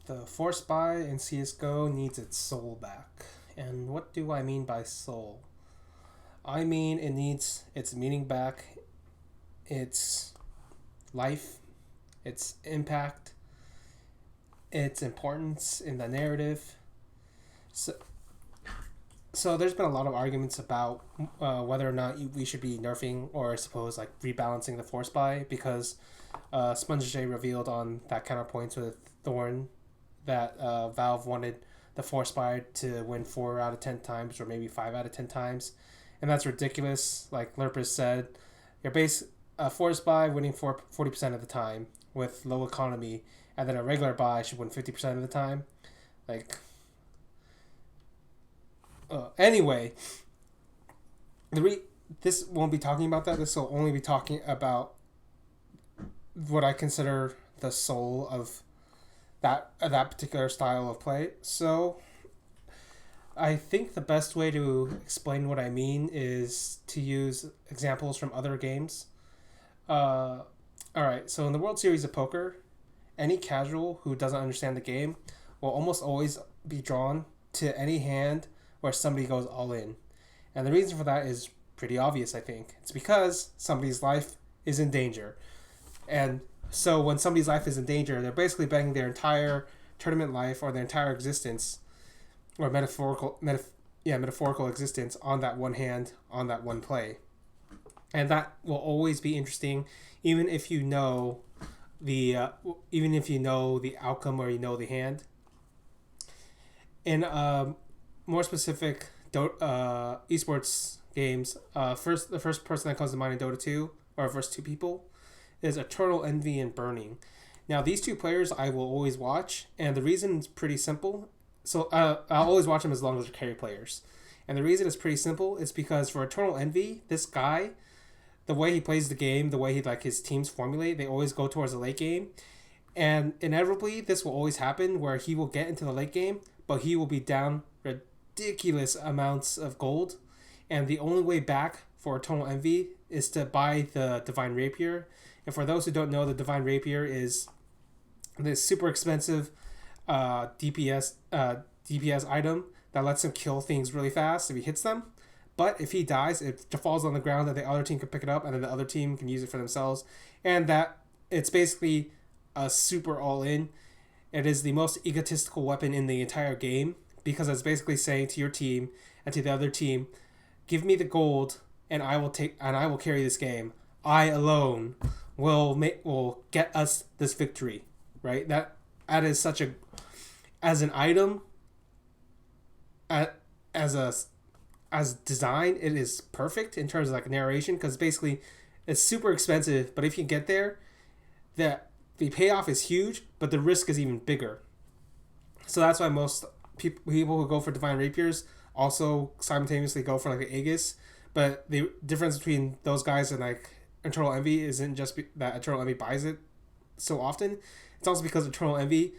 The Forcebuy in CSGO needs its soul back. And what do I mean by soul? I mean it needs its meaning back, its life, its impact, its importance in the narrative. So, so there's been a lot of arguments about whether or not we should be nerfing or I suppose like rebalancing the Forcebuy because Sponge J revealed on that counterpoints with Thorn that Valve wanted the Forcebuy to win 4 out of 10 times or maybe 5 out of 10 times. And that's ridiculous. Like Lurpus said, your base Forcebuy winning 40% of the time with low economy, and then a regular buy should win 50% of the time. Like, anyway, this won't be talking about that. This will only be talking about what I consider the soul of that particular style of play. So I think the best way to explain what I mean is to use examples from other games. All right, so in the World Series of Poker, any casual who doesn't understand the game will almost always be drawn to any hand where somebody goes all in. And the reason for that is pretty obvious, I think. It's because somebody's life is in danger. And so when somebody's life is in danger, they're basically betting their entire tournament life or their entire existence or metaphorical existence on that one hand, on that one play. And that will always be interesting even if you know the outcome or you know the hand. In more specific esports games, the first person that comes to mind in Dota 2, or first two people, is Eternal Envy and Burning. Now, these two players I will always watch, and the reason is pretty simple. So I'll always watch them as long as they're carry players. And the reason is pretty simple. It's because for Eternal Envy, this guy, the way he plays the game, the way his teams formulate, they always go towards the late game. And inevitably, this will always happen where he will get into the late game, but he will be down ridiculous amounts of gold. And the only way back for Eternal Envy is to buy the Divine Rapier. And for those who don't know, the Divine Rapier is this super expensive DPS item that lets him kill things really fast if he hits them. But if he dies, it falls on the ground that the other team can pick it up and then the other team can use it for themselves. And that it's basically a super all-in. It is the most egotistical weapon in the entire game because it's basically saying to your team and to the other team, give me the gold and I will carry this game. I alone will get us this victory, right? That is such a, as an item, as design, it is perfect in terms of like narration because basically it's super expensive, but if you get there, the payoff is huge, but the risk is even bigger. So that's why most people who go for Divine Rapiers also simultaneously go for like an Aegis. But the difference between those guys and like Eternal Envy isn't just that Eternal Envy buys it so often. It's also because Eternal Envy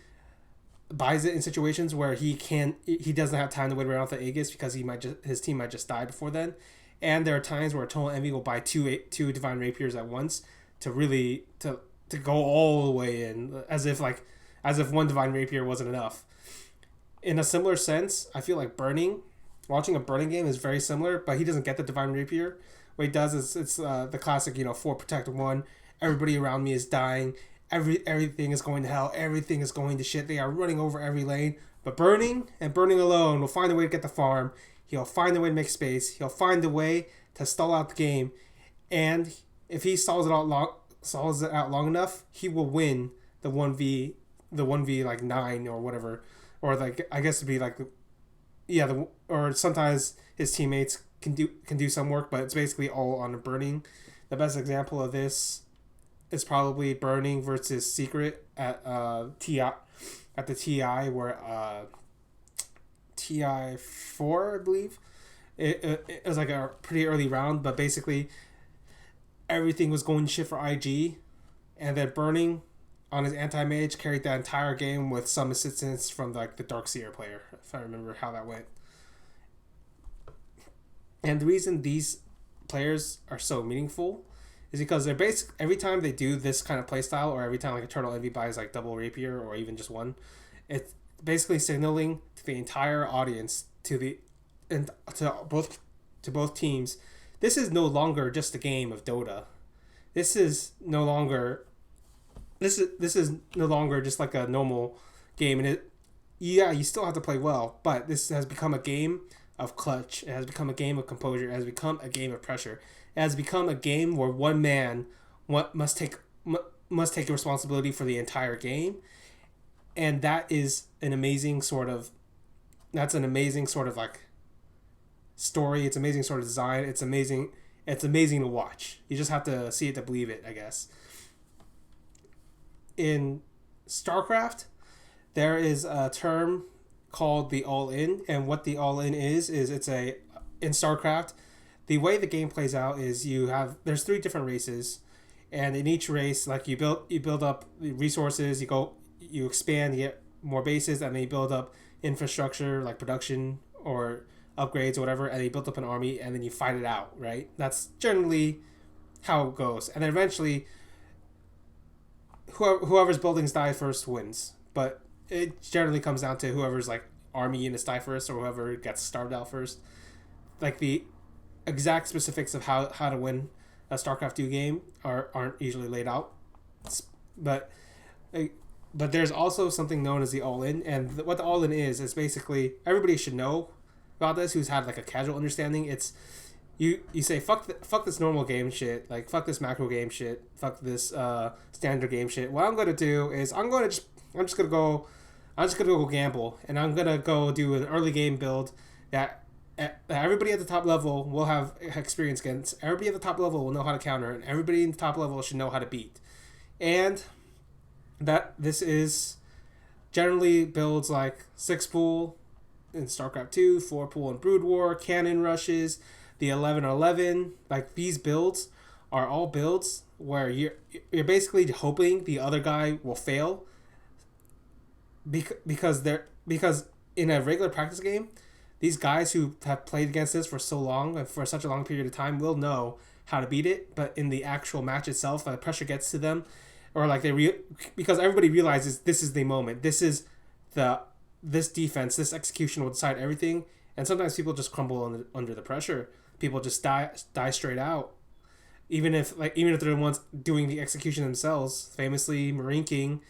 buys it in situations where he doesn't have time to wait around for the Aegis because his team might just die before then. And there are times where Eternal Envy will buy two Divine Rapiers at once to really to go all the way in, as if one Divine Rapier wasn't enough. In a similar sense, I feel like watching a Burning game is very similar, but he doesn't get the Divine Rapier. What he does is it's the classic, 4 protect 1. Everybody around me is dying. Everything is going to hell. Everything is going to shit. They are running over every lane. But Burning alone will find a way to get the farm. He'll find a way to make space. He'll find a way to stall out the game. And if he stalls it out long enough, he will win the 1v like 9 or whatever, or like I guess it'd be like or sometimes his teammates can do some work, but it's basically all on Burning. The best example of this is probably Burning versus Secret at the TI where TI4 I believe it was like a pretty early round, but basically everything was going to shit for IG, and then Burning on his anti-mage carried that entire game with some assistance from like the Darkseer player, if I remember how that went. And the reason these players are so meaningful is because they're every time they do this kind of playstyle, or every time like Eternal Envy buys like double rapier or even just one, It's basically signaling to the entire audience, and to both teams, this is no longer just a game of Dota. This is no longer this is no longer just like a normal game, and you still have to play well, but this has become a game of clutch. It has become a game of composure. It has become a game of pressure. It has become a game where one man must take responsibility for the entire game, and that is an amazing sort of like story. It's amazing sort of design. It's amazing. It's amazing to watch. You just have to see it to believe it, I guess. In StarCraft, there is a term called the all-in, and what the all-in is it's in StarCraft, the way the game plays out is there's 3 different races, and in each race, like you build up the resources, you expand, you get more bases, and then you build up infrastructure like production or upgrades or whatever, and you build up an army, and then you fight it out, right? That's generally how it goes, and then eventually whoever's buildings die first wins. But it generally comes down to whoever's like army units die first, or whoever gets starved out first. Like the exact specifics of how to win a StarCraft 2 game aren't usually laid out, but there's also something known as the all-in, and what the all-in is basically, everybody should know about this who's had like a casual understanding. It's you say fuck this normal game shit, like fuck this macro game shit, fuck this standard game shit. What I'm gonna do is I'm just gonna go gamble, and I'm gonna go do an early game build that everybody at the top level will have experience against. Everybody at the top level will know how to counter, and everybody in the top level should know how to beat. And that this is generally builds like 6-pool in StarCraft 2, 4-pool in Brood War, cannon rushes, the 11-11. Like, these builds are all builds where you're basically hoping the other guy will fail, because in a regular practice game, these guys who have played against this for so long and for such a long period of time will know how to beat it. But in the actual match itself, the pressure gets to them, or like because everybody realizes this is the moment. This is this defense, this execution will decide everything. And sometimes people just crumble under the pressure. People just die straight out. Even if they're the ones doing the execution themselves. Famously, Marine King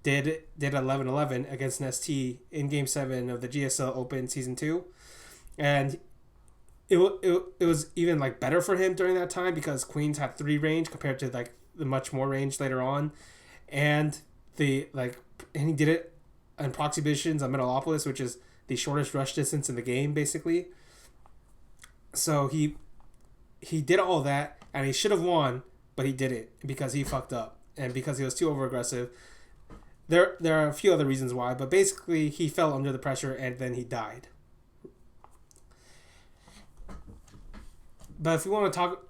did 11-11 against an ST in Game 7 of the GSL Open Season 2. And it was even like better for him during that time, because Queens had 3 range compared to like the much more range later on. And he did it in proxy missions on Metalopolis, which is the shortest rush distance in the game, basically. So he did all that, and he should have won, but he didn't, because he fucked up and because he was too over aggressive. There are a few other reasons why, but basically he fell under the pressure and then he died. But if we want to talk,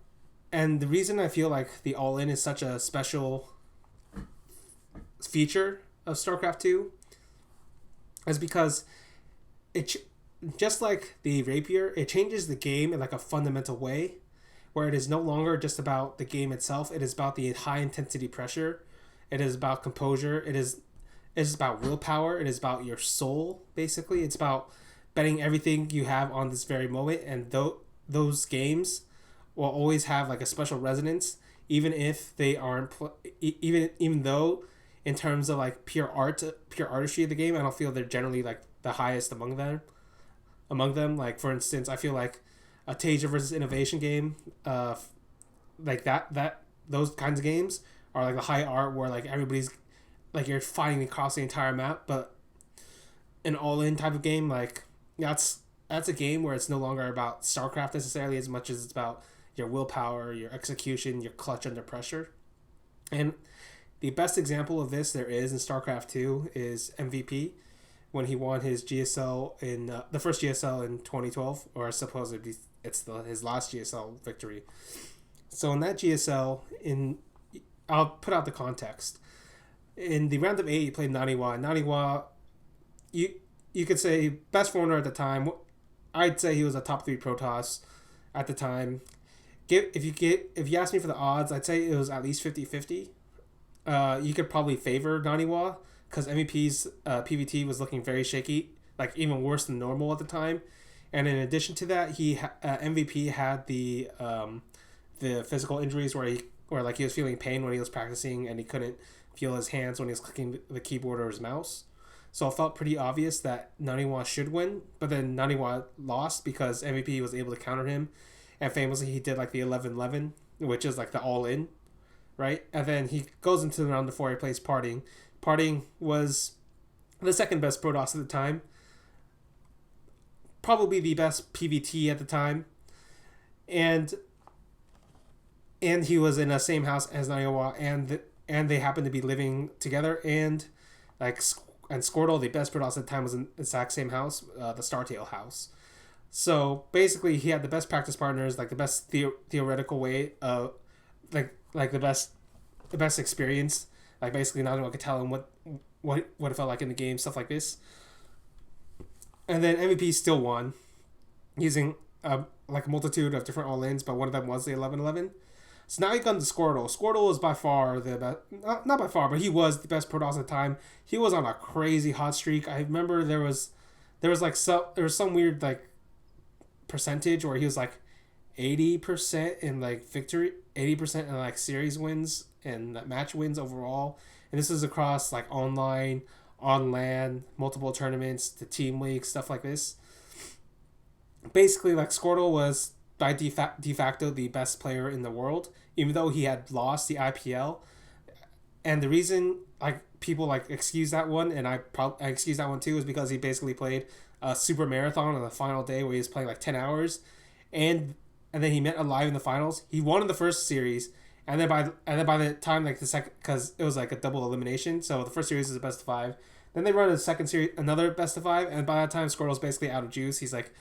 and the reason I feel like the all-in is such a special feature of StarCraft 2 is because just like the Rapier, it changes the game in like a fundamental way, where it is no longer just about the game itself. It is about the high intensity pressure. It is about composure. It is about willpower. It is about your soul, basically. It's about betting everything you have on this very moment, and those games will always have like a special resonance, even if they aren't even though in terms of like pure artistry of the game, I don't feel they're generally like the highest among them. Like, for instance, I feel like a Tasia versus Innovation game, like that those kinds of games are like the high art where like everybody's like you're fighting across the entire map. But an all-in type of game, like that's a game where it's no longer about StarCraft necessarily as much as it's about your willpower, your execution, your clutch under pressure. And the best example of this there is in StarCraft 2 is MVP, when he won his GSL in the first GSL in 2012, or supposedly it's his last GSL victory. So in that GSL, I'll put out the context. In the round of 8, he played Naniwa. Naniwa, you could say best foreigner at the time. I'd say he was a top 3 Protoss at the time. If you ask me for the odds, I'd say it was at least 50-50. You could probably favor Naniwa, because MVP's PVT was looking very shaky, like even worse than normal at the time. And in addition to that, MVP had the physical injuries where like he was feeling pain when he was practicing and he couldn't feel his hands when he was clicking the keyboard or his mouse. So it felt pretty obvious that Naniwa should win, but then Naniwa lost because MVP was able to counter him, and famously he did like the 11-11, which is like the all-in, right? And then he goes into the round before he plays Parting. Parting was the second best Protoss at the time, probably the best PVT at the time, and he was in the same house as Naniwa, and they happened to be living together, and like Squirtle, the best Protoss at the time, was in the exact same house, the Startail house. So basically, he had the best practice partners, like the best theoretical way of, like the best experience. Like basically, not anyone could tell him what it felt like in the game, stuff like this. And then MVP still won, using like a multitude of different all-ins, but one of them was the 11-11. So now he comes to Squirtle. Squirtle is by far the best, not by far, but he was the best Protoss at the time. He was on a crazy hot streak. I remember there was some weird like percentage where he was like 80% in like victory, 80% in like series wins and match wins overall. And this is across like online, on LAN, multiple tournaments, the team league, stuff like this. Basically, like Squirtle was by de facto the best player in the world, even though he had lost the IPL. And the reason like people like excuse that one, and I excuse that one too, is because he basically played a super marathon on the final day where he was playing like 10 hours, and then he met alive in the finals. He won in the first series, and then by the time like the second, because it was like a double elimination, so the first series is a best of 5. Then they run a second series, another best of 5, and by that time Squirtle's basically out of juice. He's like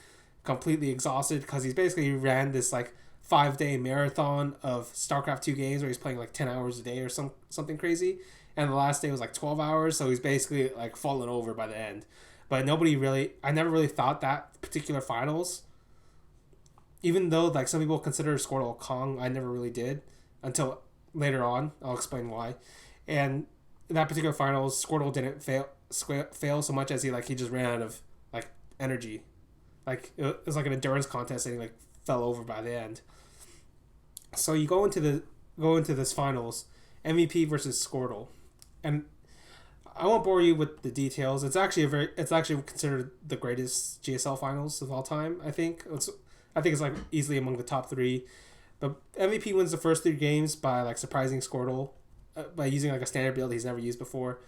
completely exhausted because he's basically ran this like 5-day marathon of StarCraft 2 games where he's playing like 10 hours a day or something crazy, and the last day was like 12 hours, so he's basically like fallen over by the end. But I never really thought that particular finals, even though like some people consider Squirtle Kong, I never really did until later on. I'll explain why. And in that particular finals, Squirtle didn't fail so much as he just ran out of like energy. Like it was like an endurance contest, and he like fell over by the end. So you go into this finals, MVP versus Squirtle, and I won't bore you with the details. It's actually considered the greatest GSL finals of all time. I think it's like easily among the top 3. But MVP wins the first 3 games by like surprising Squirtle by using like a standard build he's never used before.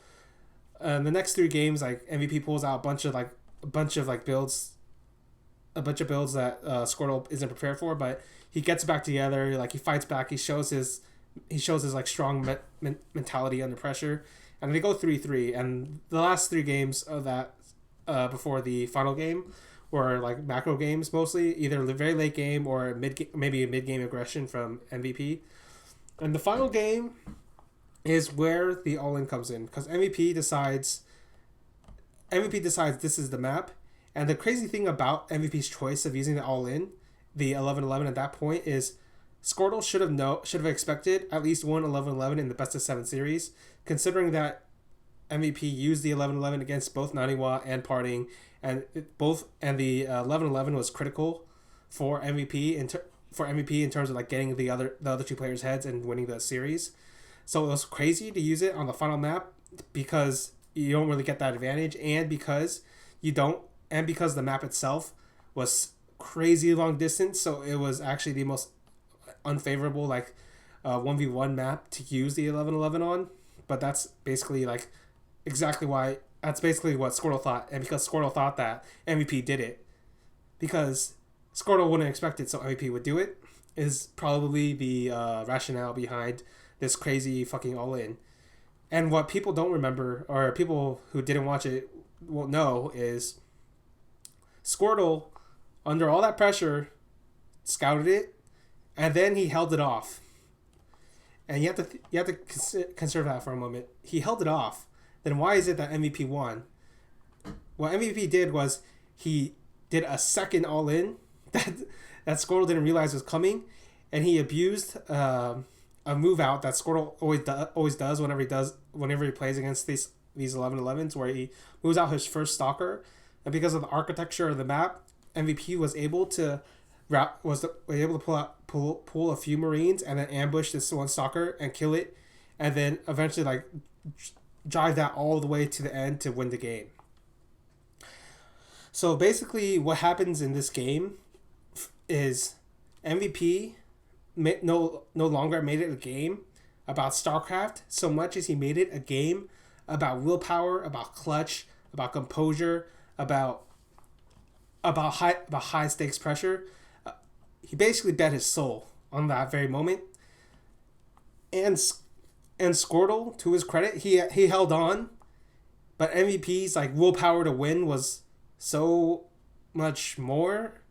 The next 3 games, like MVP pulls out a bunch of builds that Squirtle isn't prepared for, but he gets back together. Like he fights back. He shows his like strong mentality under pressure. And they go 3-3, and the last 3 games of that before the final game were like macro games mostly, either a very late game or maybe a mid-game aggression from MVP. And the final game is where the all-in comes in, because MVP decides this is the map. And the crazy thing about MVP's choice of using the all-in, the 11-11 at that point, is Squirtle should have expected at least one 11-11 in the best of 7 series, considering that MVP used the 11-11 against both Naniwa and Parting, and the 11-11 was critical for MVP in terms of like getting the other 2 players' heads and winning the series. So it was crazy to use it on the final map because you don't really get that advantage, and because the map itself was crazy long distance, so it was actually the most unfavorable 1v1 map to use the 11-11 on. But that's basically what Squirtle thought, and because Squirtle thought that, MVP did it because Squirtle wouldn't expect it, so MVP would do it, is probably the rationale behind this crazy fucking all-in. And what people don't remember, or people who didn't watch it won't know, is Squirtle, under all that pressure, scouted it, and then he held it off. And you have to consider that for a moment. He held it off. Then why is it that MVP won? What MVP did was he did a second all-in that Squirtle didn't realize was coming, and he abused a move out that Squirtle always does whenever he plays against these 11-11s where he moves out his first stalker, and because of the architecture of the map, MVP was able to pull a few Marines and then ambush this one stalker and kill it, and then eventually like drive that all the way to the end to win the game. So basically, what happens in this game is MVP no longer made it a game about StarCraft so much as he made it a game about willpower, about clutch, about composure, about high stakes pressure. He basically bet his soul on that very moment. And Squirtle, to his credit, he held on, but MVP's like willpower to win was so much more.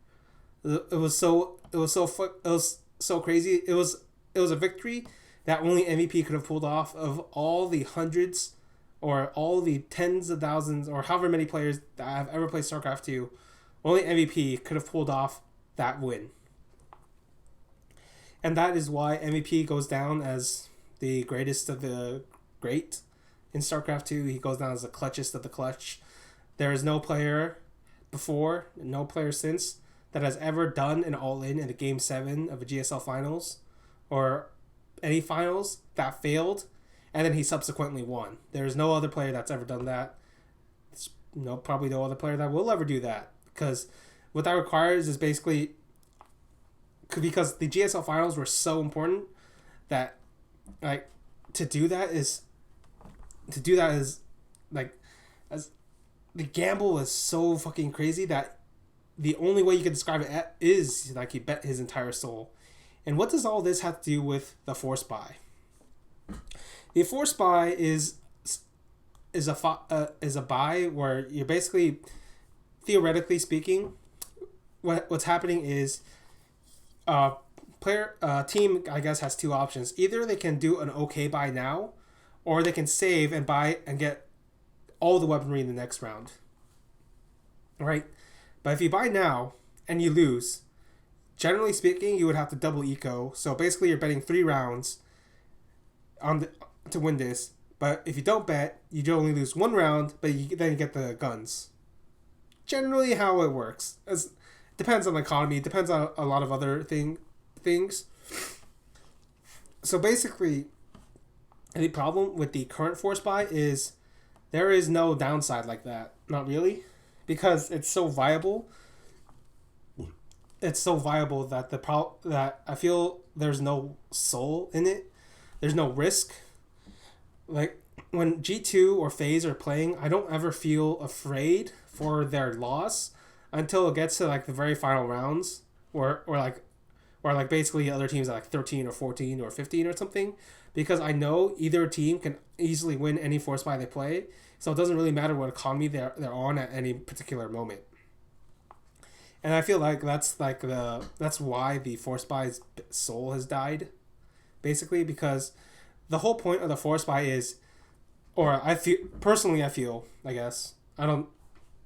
It was so crazy. It was a victory that only MVP could have pulled off of all the hundreds or all the tens of thousands or however many players that have ever played StarCraft 2. Only MVP could have pulled off that win. And that is why MVP goes down as the greatest of the great in StarCraft 2. He goes down as the clutchest of the clutch. There is no player before, no player since, that has ever done an all-in a Game 7 of a GSL Finals or any finals that failed, and then he subsequently won. There's no other player that's ever done that. Probably no other player that will ever do that, because what that requires is basically, because the GSL Finals were so important that, like, to do that is like, as the gamble is so fucking crazy that the only way you can describe it is like he bet his entire soul. And what does all this have to do with the Forcebuy? The Forcebuy is a buy where you're basically, theoretically speaking, what's happening is team, I guess, has two options. Either they can do an okay buy now, or they can save and buy and get all the weaponry in the next round. Right? But if you buy now and you lose, generally speaking, you would have to double eco. So basically, you're betting 3 rounds to win this. But if you don't bet, you only lose 1 round, but then you get the guns. Generally, how it works. It depends on the economy. It depends on a lot of other things. So basically, the problem with the current force buy is there is no downside like that. Not really. Because it's so viable. It's so viable that that I feel there's no soul in it. There's no risk. Like, when G2 or FaZe are playing, I don't ever feel afraid for their loss until it gets to like the very final rounds, or basically other teams are like 13 or 14 or 15 or something, because I know either team can easily win any force buy they play, so it doesn't really matter what economy they're on at any particular moment. And I feel like that's why the force buy's soul has died, basically, because the whole point of the force buy is, or I feel, I guess,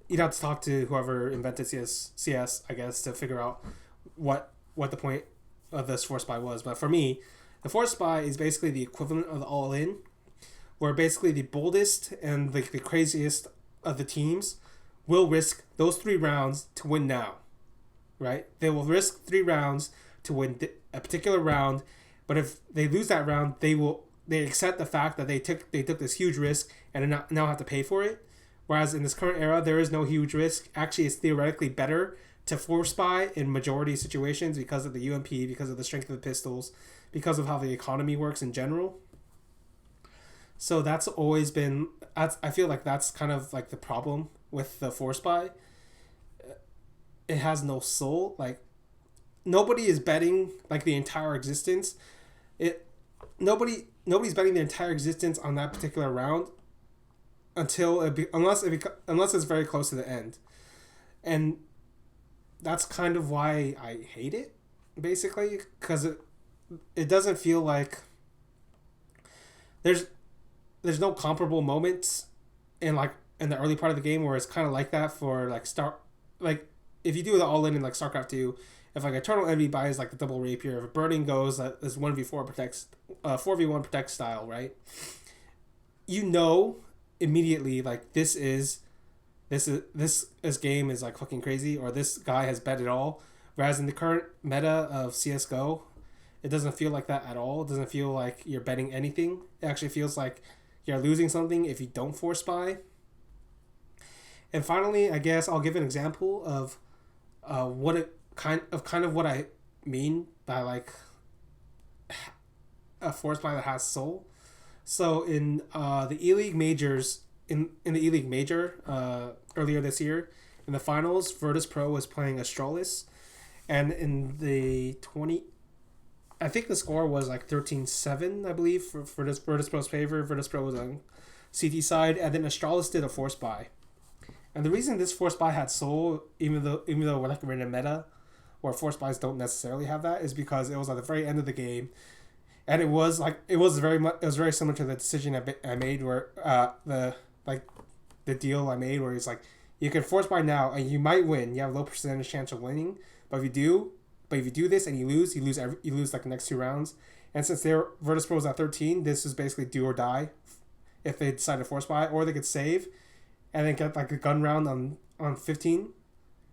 you'd have to talk to whoever invented CS, I guess, to figure out what the point of this force buy was. But for me, the force buy is basically the equivalent of the all-in, where basically the boldest and the craziest of the teams will risk those 3 rounds to win now, right? They will risk 3 rounds to win a particular round, but if they lose that round, they accept the fact that they took this huge risk and now have to pay for it. Whereas in this current era, there is no huge risk. Actually, it's theoretically better to force buy in majority situations because of the UMP, because of the strength of the pistols, because of how the economy works in general. So that's always been, I feel like that's kind of like the problem with the force buy. It has no soul. Like, nobody is betting like the entire existence. Nobody's betting their entire existence on that particular round unless it's very close to the end. And that's kind of why I hate it, basically, because it doesn't feel like there's no comparable moments in the early part of the game where it's kind of like that for like if you do the all in like StarCraft 2, if like Eternal Envy buys like the double rapier, if Burning goes this 1v4 protects 4v1 protect style, right? You know, immediately like this game is like fucking crazy, or this guy has bet it all. Whereas in the current meta of CS:GO, it doesn't feel like that at all. It doesn't feel like you're betting anything. It actually feels like you're losing something if you don't force buy. And finally, I guess I'll give an example of what it kind of what I mean by like a force buy that has soul. So in the E League majors, in the E League major earlier this year, in the finals, Virtus Pro was playing Astralis, and in the 20, I think the score was like 13-7, I believe, for this Virtus Pro's favor. Virtus Pro was on CT side, and then Astralis did a force buy. And the reason this force buy had soul, even though we're in a meta where force buys don't necessarily have that, is because it was at the very end of the game, and it was very similar to the decision I made where the deal I made where it's like you can force buy now and you might win. You have a low percentage chance of winning, but if you do this and you lose like the next 2 rounds. And since their Virtus Pro was at 13, this is basically do or die if they decide to force buy, or they could save and then get like a gun round on 15,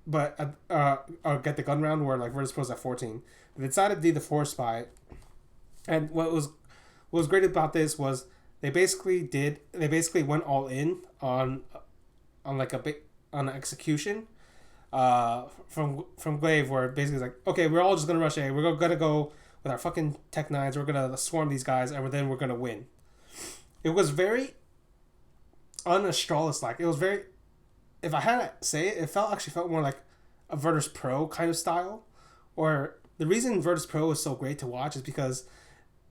but or get the gun round where like Virtus Pro's at 14. They decided to do the force buy, and what was great about this was they basically went all in on like on execution from Glaive, where basically it's like, okay, we're all just gonna rush A, we're gonna go with our fucking Tech 9s, we're gonna swarm these guys, and then we're gonna win. It was very un-Astralis like. It was very, if I had to say it, it actually felt more like a Virtus Pro kind of style. Or the reason Virtus Pro is so great to watch is because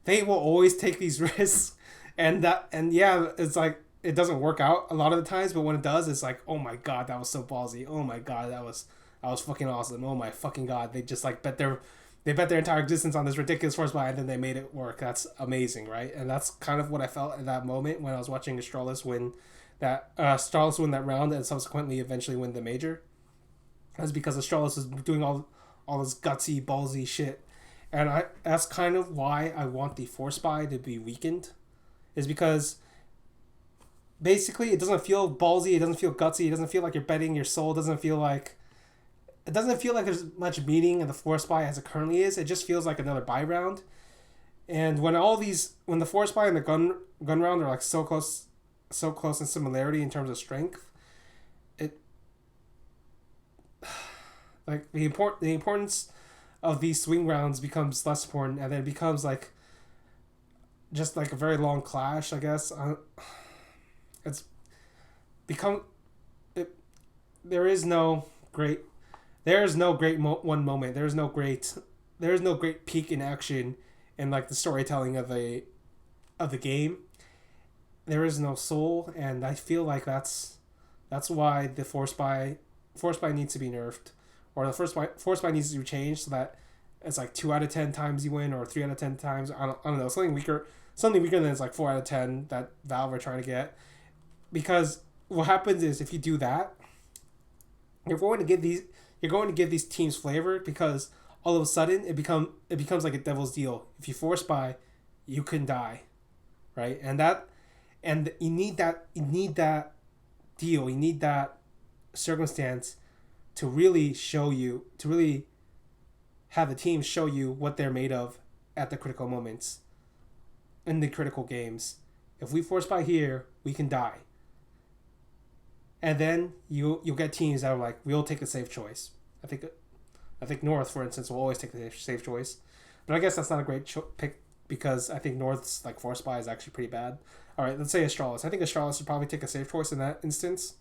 they will always take these risks, and yeah, it's like it doesn't work out a lot of the times, but when it does, it's like, oh my god, that was so ballsy. Oh my god, that was fucking awesome. Oh my fucking god, they just like bet their entire existence on this ridiculous force buy, and then they made it work. That's amazing, right? And that's kind of what I felt at that moment when I was watching Astralis win that round and subsequently eventually win the major. That's because Astralis was doing all this gutsy, ballsy shit. And that's kind of why I want the force buy to be weakened, is because basically it doesn't feel ballsy, it doesn't feel gutsy, it doesn't feel like you're betting your soul, it doesn't feel like there's much meaning in the force buy as it currently is. It just feels like another buy round. And when the force buy and the gun round are like so close in similarity in terms of strength, it like the importance of these swing rounds becomes less important, and then it becomes like just like a very long clash, I guess. It's become it. There is no great one moment. There is no great peak in action in like the storytelling of the game. There is no soul, and I feel like that's why the force buy needs to be nerfed, or the force buy needs to be changed so that it's like 2 out of 10 times you win, or 3 out of 10 times. I don't know, something weaker than it's like 4 out of 10 that Valve are trying to get. Because what happens is if you do that, you're going to give these teams flavor, because all of a sudden it becomes like a devil's deal. If you force buy, you can die, right? And you need that deal, you need that circumstance to really have the team show you what they're made of at the critical moments, in the critical games. If we force buy here, we can die. And then you'll get teams that are like, we'll take a safe choice. I think North, for instance, will always take the safe choice. But I guess that's not a great pick, because I think North's like force buy is actually pretty bad. All right, let's say Astralis. I think Astralis would probably take a safe choice in that instance.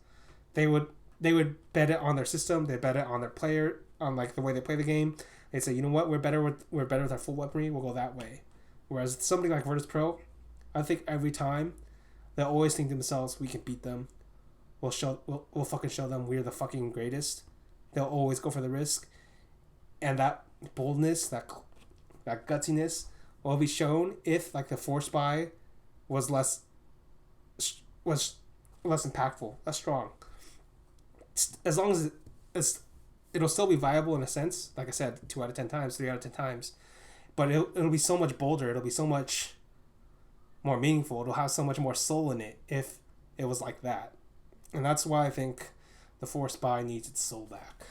They would bet it on their system. They bet it on their player, on like the way they play the game. They say, you know what, we're better with our full weaponry. We'll go that way. Whereas somebody like Virtus Pro, I think every time they'll always think to themselves, we can beat them. We'll fucking show them we're the fucking greatest. They'll always go for the risk, and that boldness, that gutsiness, will be shown if like the force buy was less impactful, less strong. As long as it'll still be viable in a sense, like I said, 2 out of 10 times, 3 out of 10 times, but it'll be so much bolder. It'll be so much more meaningful. It'll have so much more soul in it if it was like that. And that's why I think the Forcebuy needs its soul back.